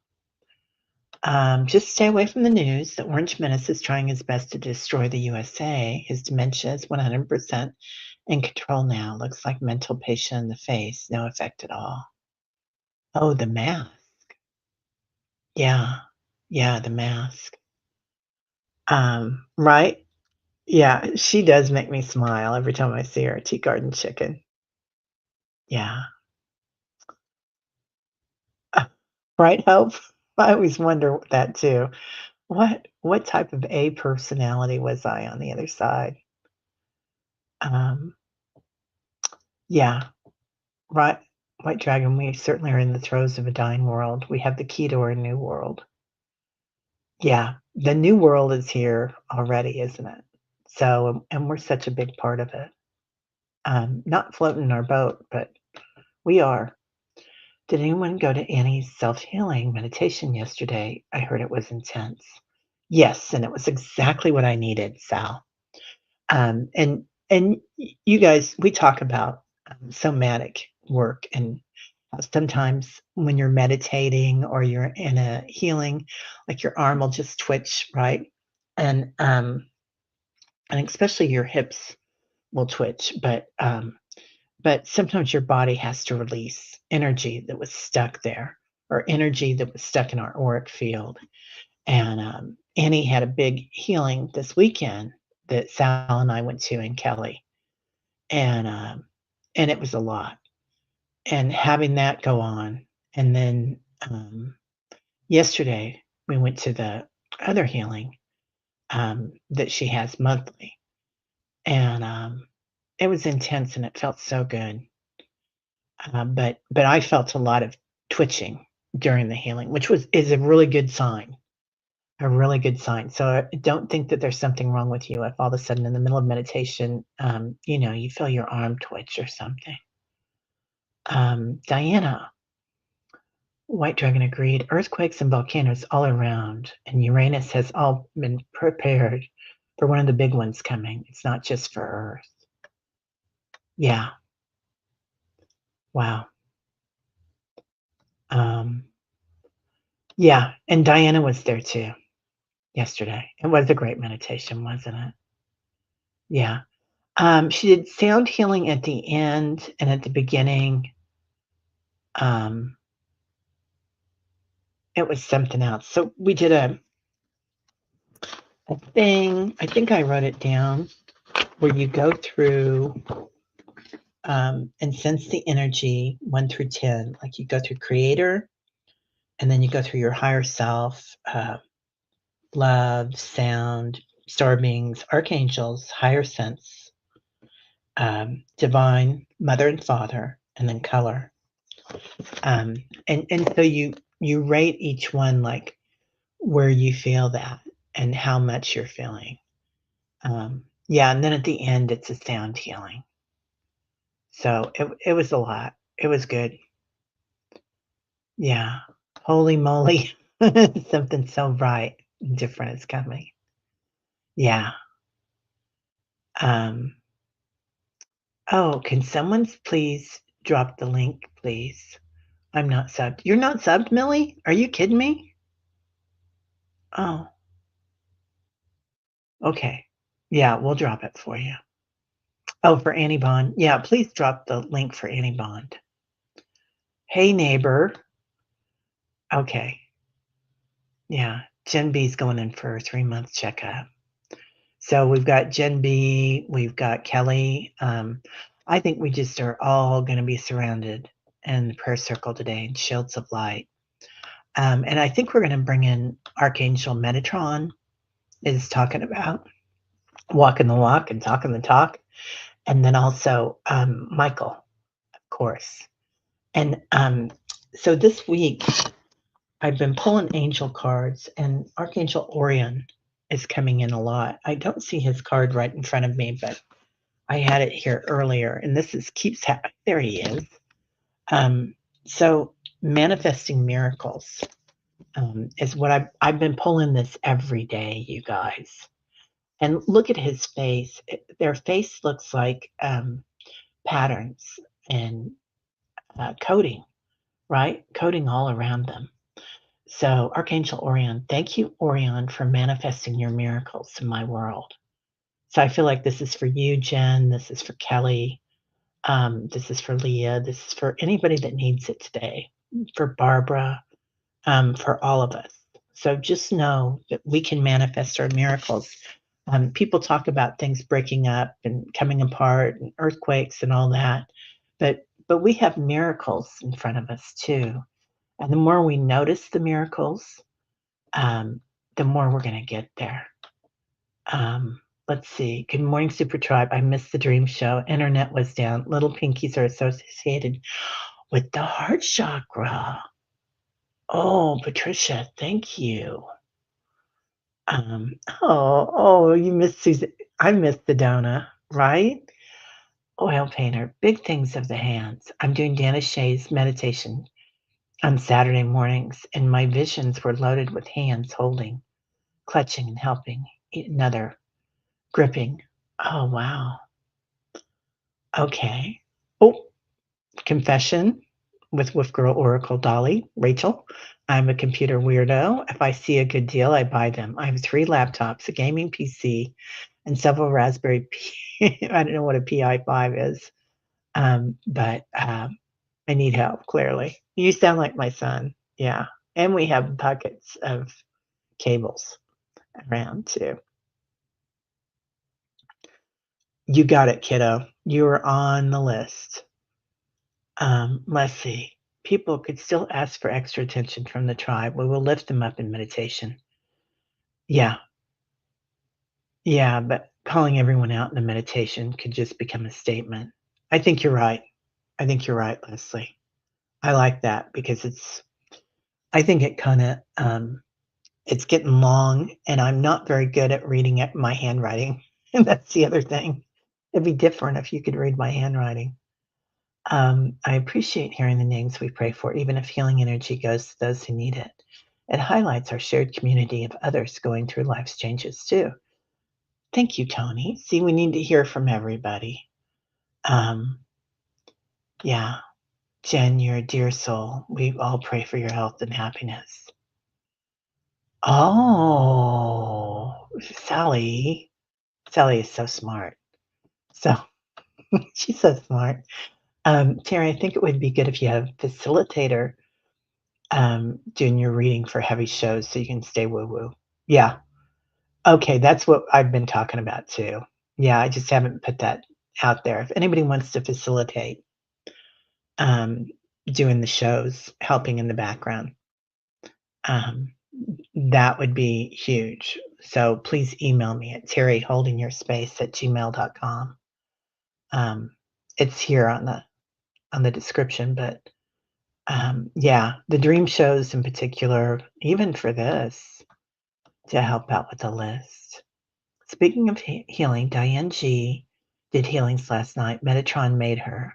Just stay away from the news. The Orange Menace is trying his best to destroy the USA. His dementia is 100% in control now. Looks like mental patient in the face. No effect at all. Oh, the mask. Yeah. Yeah, the mask. Right? Yeah, she does make me smile every time I see her, Tea Garden Chicken. Yeah. Uh, right, Hope? I always wonder that too. What type of A personality was I on the other side? Um, yeah, right. White Dragon, we certainly are in the throes of a dying world. We have the key to our new world. Yeah, the new world is here already, isn't it? So, and we're such a big part of it. Not floating our boat, but we are. Did anyone go to Annie's self-healing meditation yesterday? I heard it was intense. Yes, and it was exactly what I needed, Sal. And you guys, we talk about somatic work and how sometimes when you're meditating or you're in a healing, like your arm will just twitch, right? And and especially your hips will twitch, but sometimes your body has to release energy that was stuck there or energy that was stuck in our auric field. And Annie had a big healing this weekend that Sal and I went to and Kelly, and and it was a lot. And having that go on, and then yesterday we went to the other healing that she has monthly, and it was intense and it felt so good. But I felt a lot of twitching during the healing, which is a really good sign, a really good sign. So I don't think that there's something wrong with you if all of a sudden in the middle of meditation, you feel your arm twitch or something. Diana, White Dragon agreed. Earthquakes and volcanoes all around, and Uranus has all been prepared for one of the big ones coming. It's not just for Earth. Yeah. Wow. Um, yeah. And Diana was there too yesterday. It was a great meditation, wasn't it? Yeah. She did sound healing at the end and at the beginning. Um, it was something else. So we did a thing. I think I wrote it down where you go through and sense the energy 1 through 10. Like you go through creator, and then you go through your higher self, love, sound, star beings, archangels, higher sense, divine, mother and father, and then color. Um, and so you rate each one like where you feel that and how much you're feeling. Yeah, and then at the end, it's a sound healing. So it was a lot. It was good. Yeah. Holy moly. Something so bright and different is coming. Yeah. Um, oh, can someone please drop the link, please? I'm not subbed. You're not subbed, Millie? Are you kidding me? Oh, okay. Yeah, we'll drop it for you. Oh, for Annie Bond. Yeah, please drop the link for Annie Bond. Hey, neighbor. Okay. Yeah. Jen B's going in for a 3-month checkup. So we've got Jen B, we've got Kelly. I think we just are all going to be surrounded in the prayer circle today in shields of light. And I think we're going to bring in Archangel Metatron is talking about walking the walk and talking the talk. And then also Michael, of course. And so this week, I've been pulling angel cards, and Archangel Orion is coming in a lot. I don't see his card right in front of me, but I had it here earlier, and this is keeps happening. There he is. Um, so manifesting miracles is what I've been pulling this every day, you guys. And look at his face. Their face looks like patterns and coding, right? Coding all around them. So, Archangel Orion, thank you, Orion, for manifesting your miracles in my world. So, I feel like this is for you, Jen. This is for Kelly. This is for Leah. This is for anybody that needs it today, for Barbara, for all of us. So, just know that we can manifest our miracles. People talk about things breaking up and coming apart and earthquakes and all that, but we have miracles in front of us too. And the more we notice the miracles, um, the more we're going to get there. Let's see. Good morning, Super Tribe. I missed the dream show. Internet was down. Little pinkies are associated with the heart chakra. Oh, Patricia, thank you. You missed Susan. I missed the Donna, right? Oil painter, big things of the hands. I'm doing Dana Shay's meditation on Saturday mornings, and my visions were loaded with hands holding, clutching, and helping another, gripping. Oh, wow. Okay. Oh, confession with Wolf Girl Oracle Dolly, Rachel. I'm a computer weirdo. If I see a good deal, I buy them. I have 3 laptops, a gaming PC, and several Raspberry Pi. I don't know what a Pi 5 is, but I need help, clearly. You sound like my son. Yeah. And we have buckets of cables around too. You got it, kiddo. You are on the list. Let's see. People could still ask for extra attention from the tribe. We will lift them up in meditation. Yeah, yeah, but calling everyone out in the meditation could just become a statement. I think you're right. I think you're right, Leslie. I like that because I think it kind of, it's getting long and I'm not very good at reading it, my handwriting. And that's the other thing. It'd be different if you could read my handwriting. I appreciate hearing the names we pray for, even if healing energy goes to those who need it. It highlights our shared community of others going through life's changes too. Thank you, Tony. See, we need to hear from everybody. Um, yeah, Jen, you're a dear soul. We all pray for your health and happiness. Oh, Sally. Sally is so smart. So she's so smart. Terry, I think it would be good if you have a facilitator doing your reading for heavy shows so you can stay woo woo. Yeah. Okay. That's what I've been talking about too. Yeah. I just haven't put that out there. If anybody wants to facilitate um, doing the shows, helping in the background, um, that would be huge. So please email me at terryholdingyourspace@gmail.com. Um, it's here on the description, but, yeah, the dream shows in particular, even for this, to help out with the list. Speaking of healing, Diane G did healings last night. Metatron made her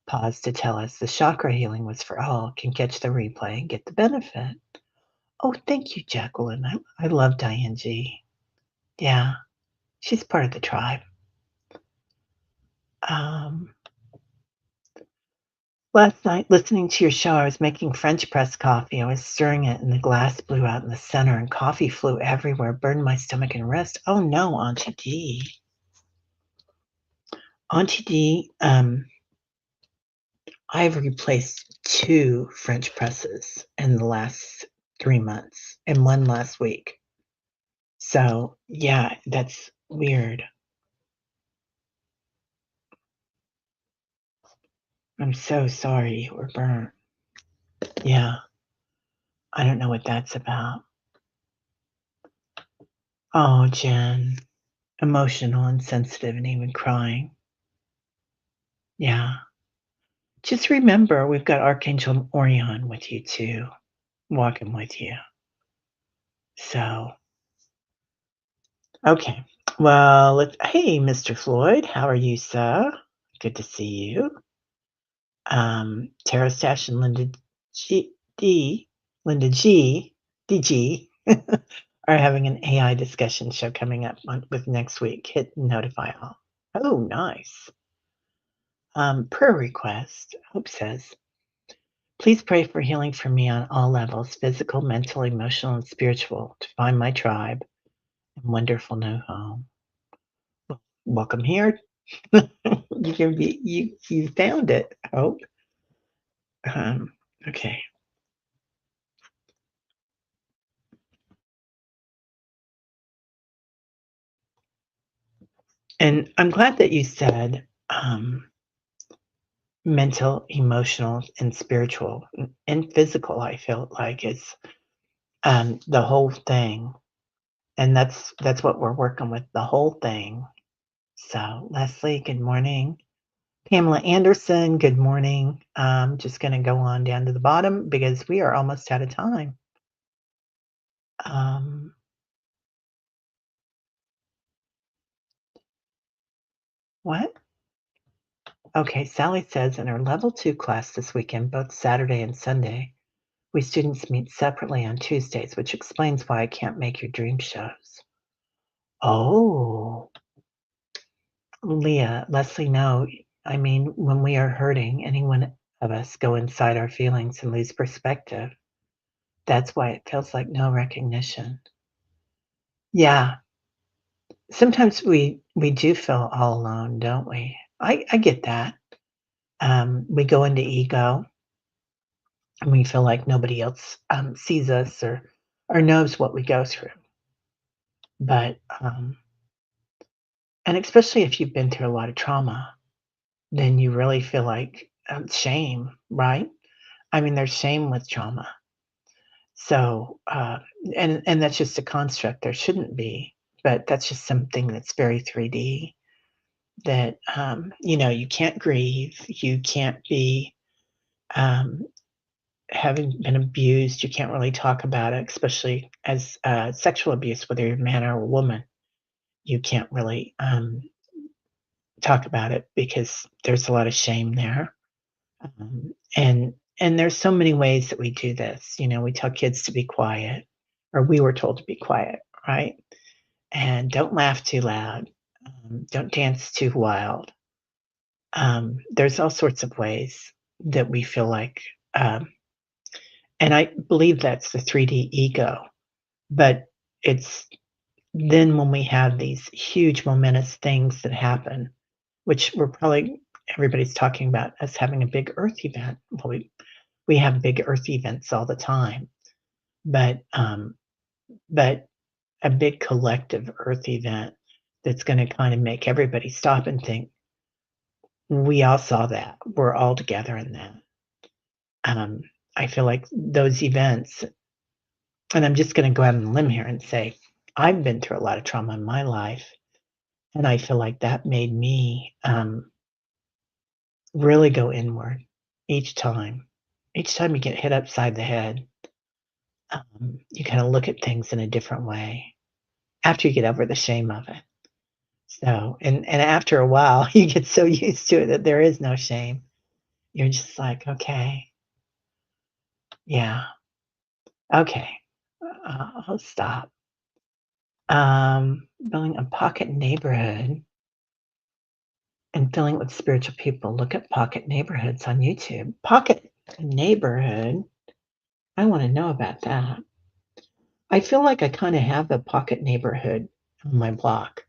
pause to tell us the chakra healing was for all, can catch the replay and get the benefit. Oh, thank you, Jacqueline. I love Diane G. Yeah, she's part of the tribe. Um, Last night, listening to your show, I was making French press coffee. I was stirring it, and the glass blew out in the center, and coffee flew everywhere, burned my stomach and wrist. Oh no, Auntie D. Auntie D, I've replaced 2 French presses in the last 3 months and 1 last week. So, yeah, that's weird. I'm so sorry you were burnt. Yeah, I don't know what that's about. Oh, Jen, emotional and sensitive and even crying. Yeah. Just remember, we've got Archangel Orion with you too, walking with you. So, okay. Well, hey, Mr. Floyd, how are you, sir? Good to see you. Tara Stash and G, D, Linda G, DG are having an AI discussion show coming up with next week. Hit notify all. Oh, nice. Prayer request. Hope says, please pray for healing for me on all levels, physical, mental, emotional, and spiritual, to find my tribe and wonderful new home. Well, welcome here. You found it, Hope. Um, okay. And I'm glad that you said mental, emotional, and spiritual and physical. I feel like it's the whole thing, and that's what we're working with, the whole thing. So, Leslie, good morning. Pamela Anderson, good morning. Just going to go on down to the bottom because we are almost out of time. Um, what? Okay, Sally says in her level 2 class this weekend, both Saturday and Sunday, we students meet separately on Tuesdays, which explains why I can't make your dream shows. Oh, Leah, Leslie, no. I mean, when we are hurting, any one of us go inside our feelings and lose perspective. That's why it feels like no recognition. Yeah, sometimes we do feel all alone, don't we? I get that. We go into ego and we feel like nobody else sees us or knows what we go through. But and especially if you've been through a lot of trauma, then you really feel like shame, right? I mean, there's shame with trauma. So, and that's just a construct. There shouldn't be, but that's just something that's very 3D. That you can't grieve, you can't be um, having been abused. You can't really talk about it, especially as sexual abuse, whether you're a man or a woman. You can't really talk about it because there's a lot of shame there. And there's so many ways that we do this. We tell kids to be quiet, or we were told to be quiet, right? And don't laugh too loud. Don't dance too wild. There's all sorts of ways that we feel like, and I believe that's the 3D ego. But it's then when we have these huge momentous things that happen, which we're probably everybody's talking about us having a big earth event. Well, we have big earth events all the time, but but a big collective earth event that's going to kind of make everybody stop and think, we all saw that. We're all together in that. Um, I feel like those events, and I'm just going to go out on a limb here and say, I've been through a lot of trauma in my life, and I feel like that made me. Really go inward each time. Each time you get hit upside the head, you kinda look at things in a different way after you get over the shame of it. So and after a while, you get so used to it that there is no shame. You're just like, "Okay, yeah, okay, I'll stop." Building a pocket neighborhood and filling it with spiritual people. Look at pocket neighborhoods on YouTube. Pocket neighborhood, I wanna know about that. I feel like I kinda have a pocket neighborhood on my block.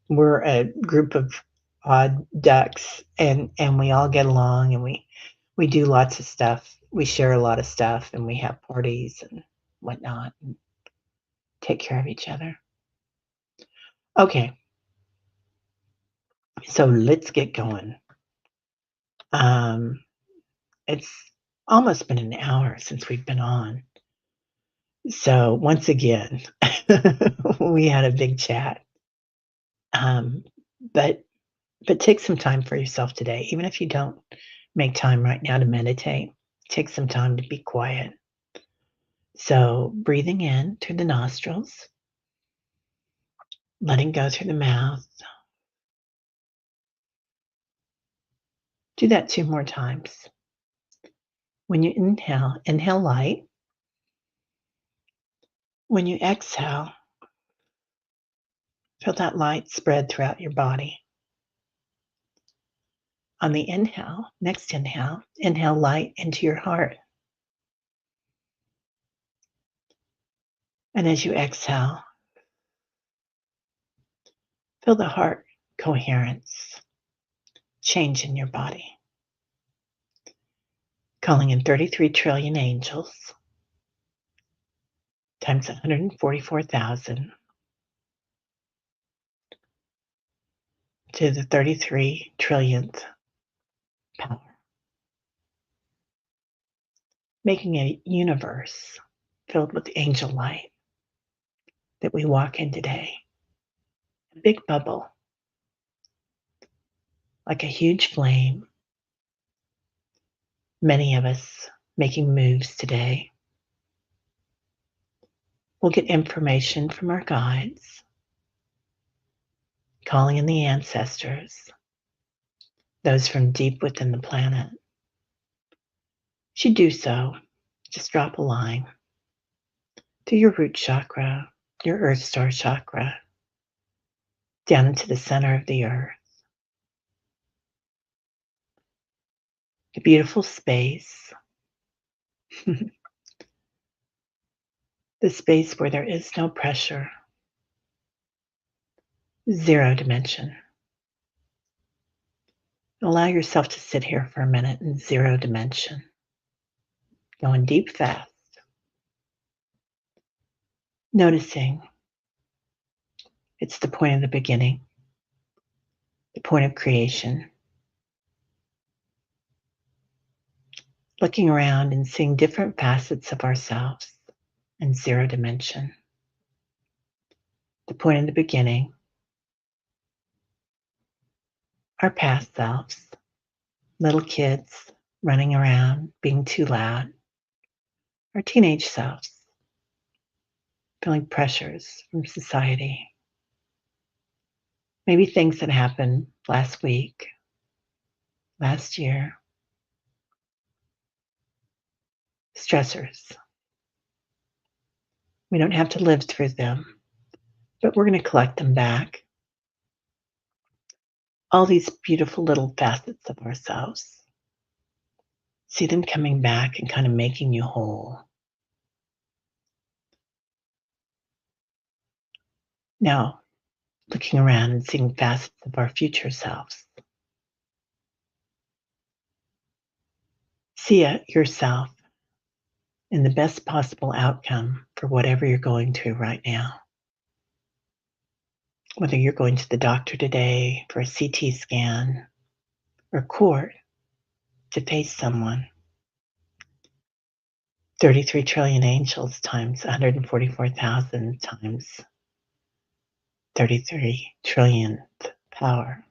We're a group of odd ducks, and we all get along, and we do lots of stuff. We share a lot of stuff, and we have parties and whatnot, and take care of each other. Okay, so let's get going. Um, it's almost been an hour since we've been on. So once again, we had a big chat. Um, but take some time for yourself today, even if you don't make time right now to meditate. Take some time to be quiet. So breathing in through the nostrils, letting go through the mouth. Do that 2 more times. When you inhale, inhale light. When you exhale, feel that light spread throughout your body. On the inhale, next inhale, inhale light into your heart. And as you exhale, feel the heart coherence change in your body. Calling in 33 trillion angels times 144,000 to the 33 trillionth power, making a universe filled with angel light that we walk in today. A big bubble, like a huge flame. Many of us making moves today. We'll get information from our guides, calling in the ancestors, those from deep within the planet. As you do so, just drop a line through your root chakra, your earth star chakra, down into the center of the earth. A beautiful space, the space where there is no pressure, zero dimension. Allow yourself to sit here for a minute in zero dimension, going deep fast, noticing it's the point of the beginning, the point of creation, looking around and seeing different facets of ourselves in zero dimension, the point of the beginning, our past selves, little kids running around, being too loud, our teenage selves, feeling pressures from society, maybe things that happened last week, last year, stressors. We don't have to live through them, but we're going to collect them back. All these beautiful little facets of ourselves. See them coming back and kind of making you whole. Now, looking around and seeing facets of our future selves. See yourself in the best possible outcome for whatever you're going through right now. Whether you're going to the doctor today for a CT scan or court to face someone, 33 trillion angels times 144,000 times 33 trillionth power.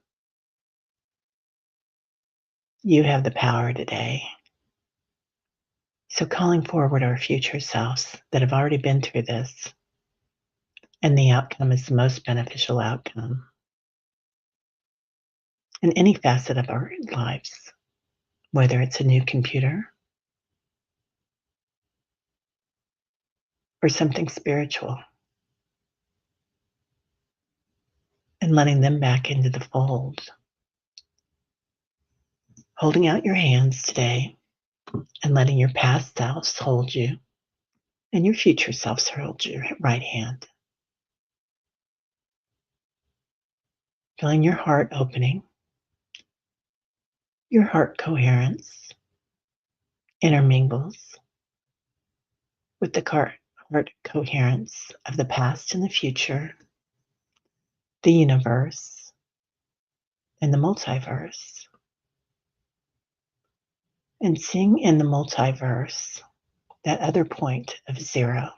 You have the power today. So, calling forward our future selves that have already been through this, and the outcome is the most beneficial outcome in any facet of our lives, whether it's a new computer or something spiritual, and letting them back into the fold. Holding out your hands today and letting your past selves hold you and your future selves hold your right hand. Feeling your heart opening, your heart coherence intermingles with the heart coherence of the past and the future, the universe, and the multiverse. And seeing in the multiverse that other point of zero.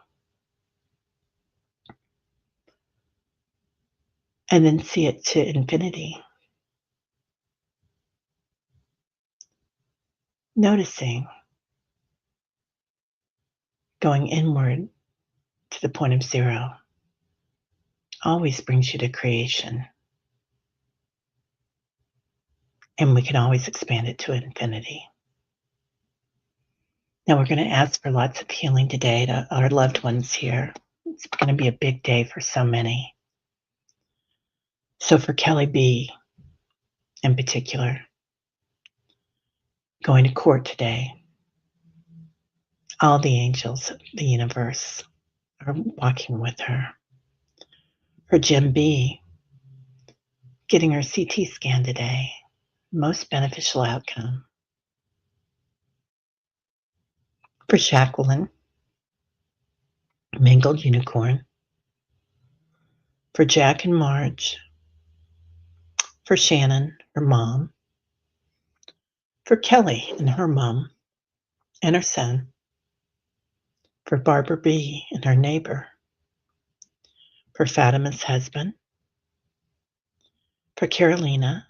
And then see it to infinity. Noticing going inward to the point of zero always brings you to creation. And we can always expand it to infinity. Now we're going to ask for lots of healing today to our loved ones here. It's going to be a big day for so many. So for Kelly B in particular, going to court today, all the angels of the universe are walking with her. For Jim B, getting her CT scan today, most beneficial outcome. For Jacqueline, mingled unicorn. For Jack and Marge. For Shannon, her mom. For Kelly and her mom and her son. For Barbara B and her neighbor. For Fatima's husband. For Carolina.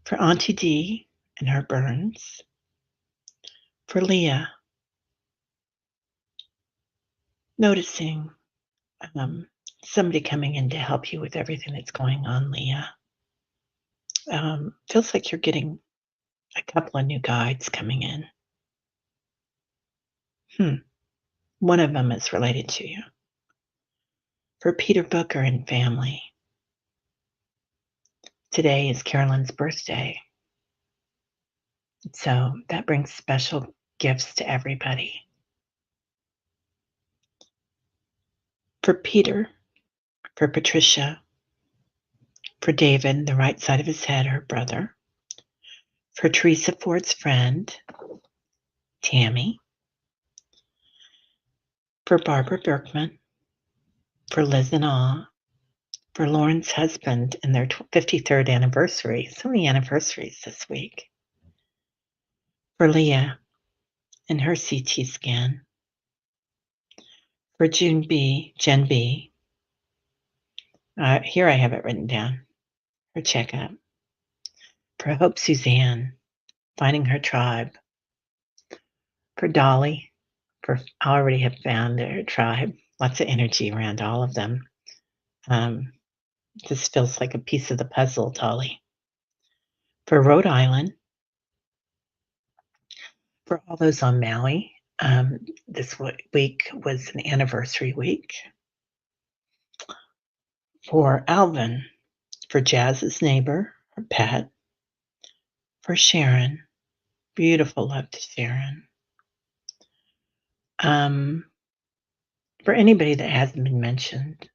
For Auntie D and her burns. For Leah. Noticing somebody coming in to help you with everything that's going on, Leah. Feels like you're getting a couple of new guides coming in. One of them is related to you. For Peter Booker and family, today is Carolyn's birthday. So that brings special gifts to everybody. For Peter, for Patricia, for David, the right side of his head, her brother. For Teresa Ford's friend, Tammy. For Barbara Berkman. For Liz and Awe. For Lauren's husband and their 53rd anniversary. So many anniversaries this week. For Leah and her CT scan. For Jen B. Here I have it written down. Her checkup. For Hope Suzanne, finding her tribe. For Dolly, I already have found her tribe. Lots of energy around all of them. This feels like a piece of the puzzle, Dolly. For Rhode Island. For all those on Maui, this week was an anniversary week. For Alvin, for Jazz's neighbor, her pet. For Sharon, beautiful love to Sharon. For anybody that hasn't been mentioned,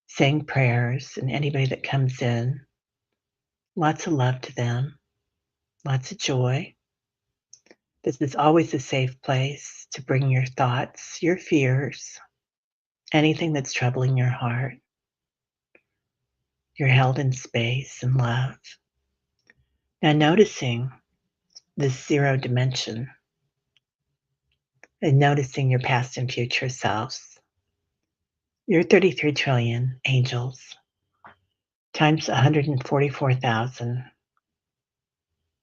saying prayers, and anybody that comes in, lots of love to them, lots of joy. This is always a safe place to bring your thoughts, your fears, anything that's troubling your heart. You're held in space and love. Now, noticing this zero dimension and noticing your past and future selves. Your 33 trillion angels times 144,000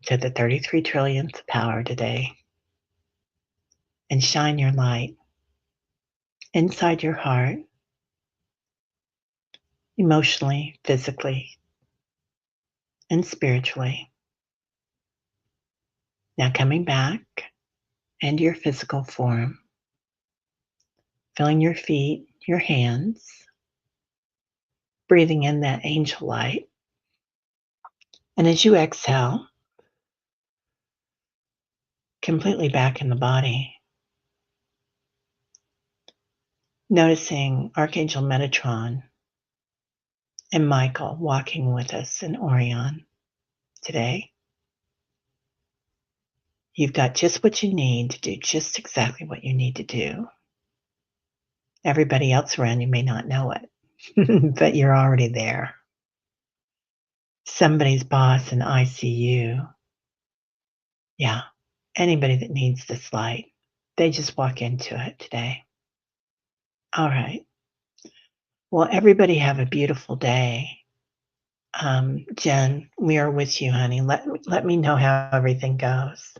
to the 33 trillionth power today and shine your light inside your heart, emotionally, physically, and spiritually. Now coming back into your physical form, feeling your feet, your hands, breathing in that angel light. And as you exhale, completely back in the body, noticing Archangel Metatron and Michael walking with us in Orion today. You've got just what you need to do just exactly what you need to do. Everybody else around you may not know it, but you're already there. Somebody's boss in ICU. Yeah, anybody that needs this light, they just walk into it today. All right. Well, everybody have a beautiful day. Jen, we are with you, honey. Let me know how everything goes.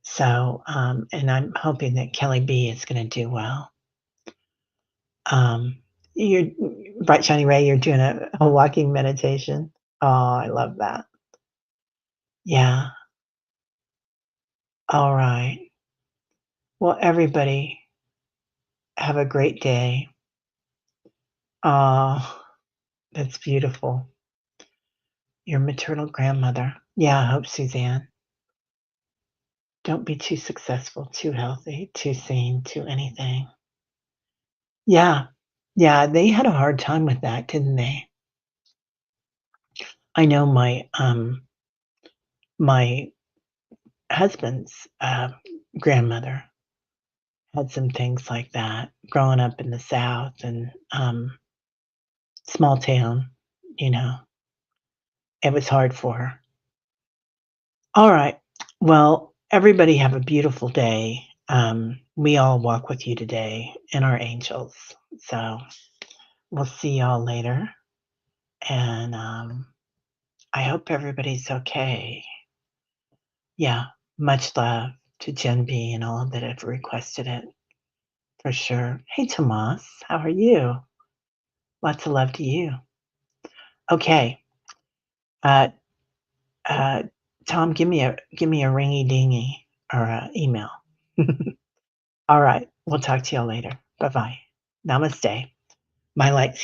So, and I'm hoping that Kelly B is going to do well. You're Bright Shiny Ray. You're doing a walking meditation. Oh, I love that. Yeah. All right. Well, everybody have a great day. Oh, that's beautiful. Your maternal grandmother. Yeah, I hope, Suzanne. Don't be too successful, too healthy, too sane, too anything. Yeah. Yeah, they had a hard time with that, didn't they? I know my husband's, grandmother had some things like that growing up in the South and, small town, you know, it was hard for her. Alright. Well, everybody have a beautiful day. We all walk with you today and our angels. So, we'll see y'all later, and, I hope everybody's okay. Yeah, much love to Jen B and all that have requested it, for sure. Hey, Tomas, how are you? Lots of love to you. Okay, uh, uh, Tom, give me a ringy dingy or a email. All right, we'll talk to y'all later. Bye bye. Namaste. My light.